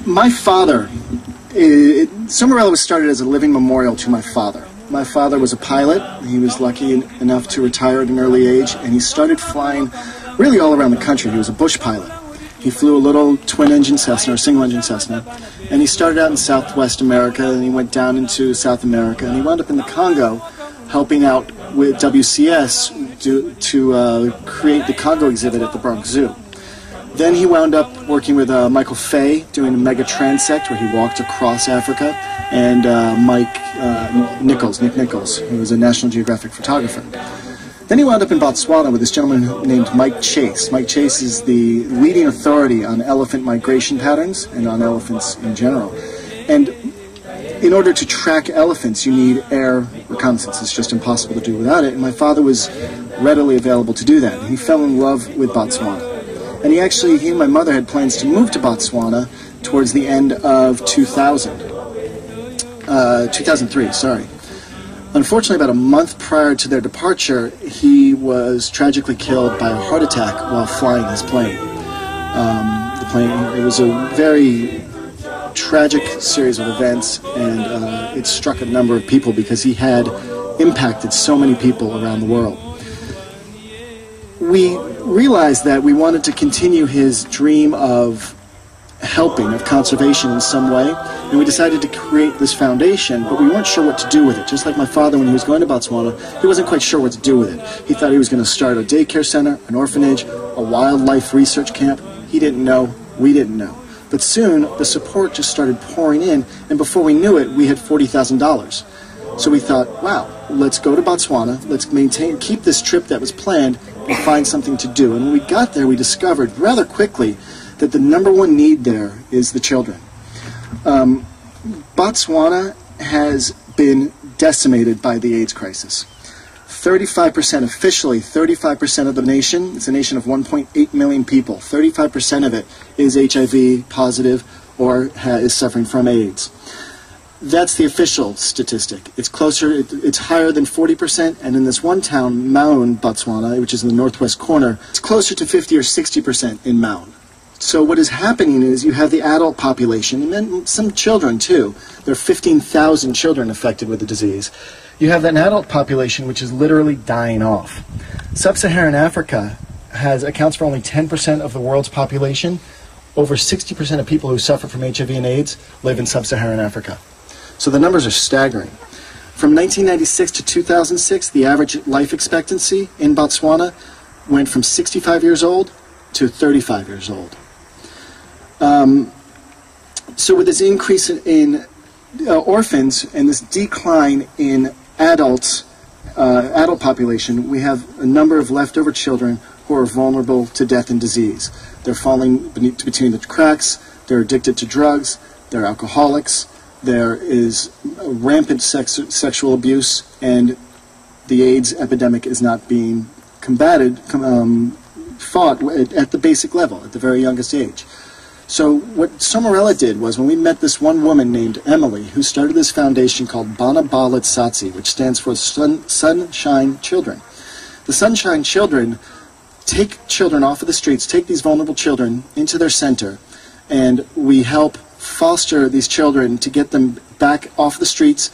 My father, Summerella was started as a living memorial to my father. My father was a pilot. He was lucky enough to retire at an early age, and he started flying really all around the country. He was a bush pilot. He flew a little twin-engine Cessna, or single-engine Cessna, and he started out in Southwest America, and he went down into South America, and he wound up in the Congo helping out with WCS to create the Congo exhibit at the Bronx Zoo. Then he wound up working with Michael Fay, doing a mega transect where he walked across Africa, and Nick Nichols, who was a National Geographic photographer. Then he wound up in Botswana with this gentleman named Mike Chase. Mike Chase is the leading authority on elephant migration patterns and on elephants in general. And in order to track elephants, you need air reconnaissance. It's just impossible to do without it. And my father was readily available to do that. And he fell in love with Botswana. And he and my mother had plans to move to Botswana towards the end of 2003, sorry. Unfortunately, about a month prior to their departure, he was tragically killed by a heart attack while flying his plane. It was a very tragic series of events, and it struck a number of people because he had impacted so many people around the world. We realized that we wanted to continue his dream of helping, of conservation in some way, and we decided to create this foundation, but we weren't sure what to do with it. Just like my father, when he was going to Botswana, he wasn't quite sure what to do with it. He thought he was going to start a daycare center, an orphanage, a wildlife research camp. He didn't know, we didn't know. But soon, the support just started pouring in, and before we knew it, we had $40,000. So we thought, wow, let's go to Botswana, let's keep this trip that was planned, and find something to do. And when we got there, we discovered rather quickly that the number one need there is the children. Botswana has been decimated by the AIDS crisis. 35%, officially 35% of the nation, it's a nation of 1.8 million people, 35% of it is HIV positive or is suffering from AIDS. That's the official statistic. It's higher than 40%, and in this one town, Maun, Botswana, which is in the northwest corner, it's closer to 50 or 60% in Maun. So what is happening is you have the adult population, and then some children too. There are 15,000 children affected with the disease. You have an adult population which is literally dying off. Sub-Saharan Africa accounts for only 10% of the world's population. Over 60% of people who suffer from HIV and AIDS live in Sub-Saharan Africa. So the numbers are staggering. From 1996 to 2006, the average life expectancy in Botswana went from 65 years old to 35 years old. So with this increase in orphans and this decline in adult population, we have a number of leftover children who are vulnerable to death and disease. They're falling between the cracks, they're addicted to drugs, they're alcoholics, there is rampant sexual abuse, and the AIDS epidemic is not being fought at the basic level, at the very youngest age. So what Summerella did was, when we met this one woman named Emily, who started this foundation called Bana Ba Letsatsi, which stands for Sunshine Children. The Sunshine Children take children off of the streets, take these vulnerable children into their center, and we help foster these children to get them back off the streets,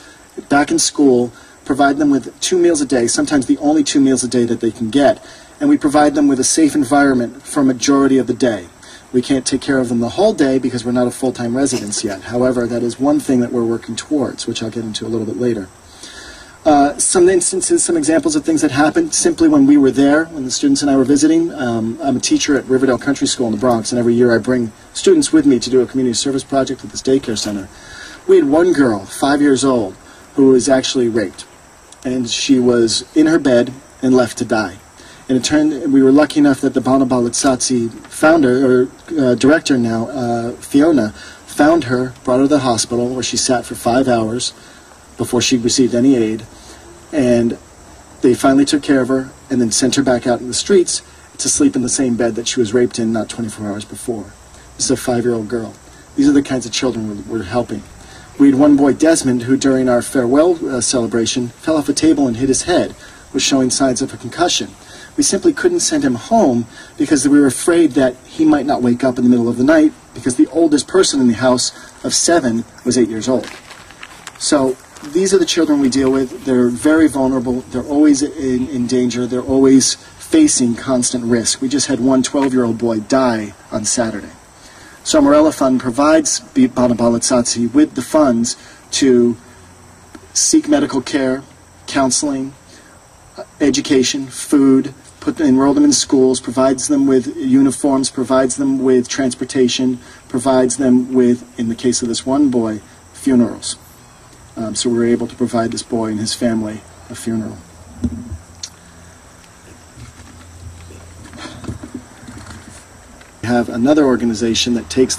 back in school, provide them with 2 meals a day, sometimes the only 2 meals a day that they can get, and we provide them with a safe environment for a majority of the day. We can't take care of them the whole day because we're not a full-time residence yet. However, that is one thing that we're working towards, which I'll get into a little bit later. Some instances, some examples of things that happened simply when we were there, when the students and I were visiting. I'm a teacher at Riverdale Country School in the Bronx, and every year I bring students with me to do a community service project at this daycare center. We had one girl, 5 years old, who was actually raped, and she was in her bed and left to die. And it turned, we were lucky enough that the Bana Ba Letsatsi founder, or director now, Fiona, found her, brought her to the hospital, where she sat for 5 hours before she received any aid, and they finally took care of her and then sent her back out in the streets to sleep in the same bed that she was raped in not 24 hours before. This is a 5-year-old girl. These are the kinds of children we're helping. We had one boy, Desmond, who during our farewell celebration fell off a table and hit his head, was showing signs of a concussion. We simply couldn't send him home because we were afraid that he might not wake up in the middle of the night, because the oldest person in the house of 7 was 8 years old. So these are the children we deal with. They're very vulnerable. They're always in danger. They're always facing constant risk. We just had one 12-year-old boy die on Saturday. So Umbrella Fund provides Bana Bala Tsatsi with the funds to seek medical care, counseling, education, food, enroll them in schools, provides them with uniforms, provides them with transportation, provides them with, in the case of this one boy, funerals. So we were able to provide this boy and his family a funeral. We have another organization that teaches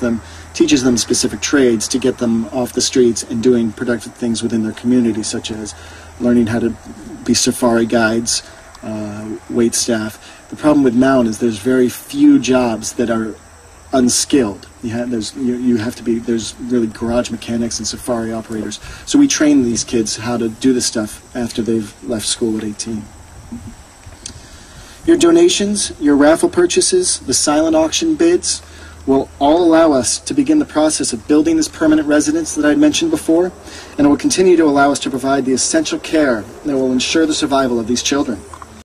them specific trades to get them off the streets and doing productive things within their community, such as learning how to be safari guides, wait staff. The problem with Mound is there's very few jobs that are unskilled. There's really garage mechanics and safari operators. So we train these kids how to do this stuff after they've left school at 18. Your donations, your raffle purchases, the silent auction bids will all allow us to begin the process of building this permanent residence that I had mentioned before, and it will continue to allow us to provide the essential care that will ensure the survival of these children.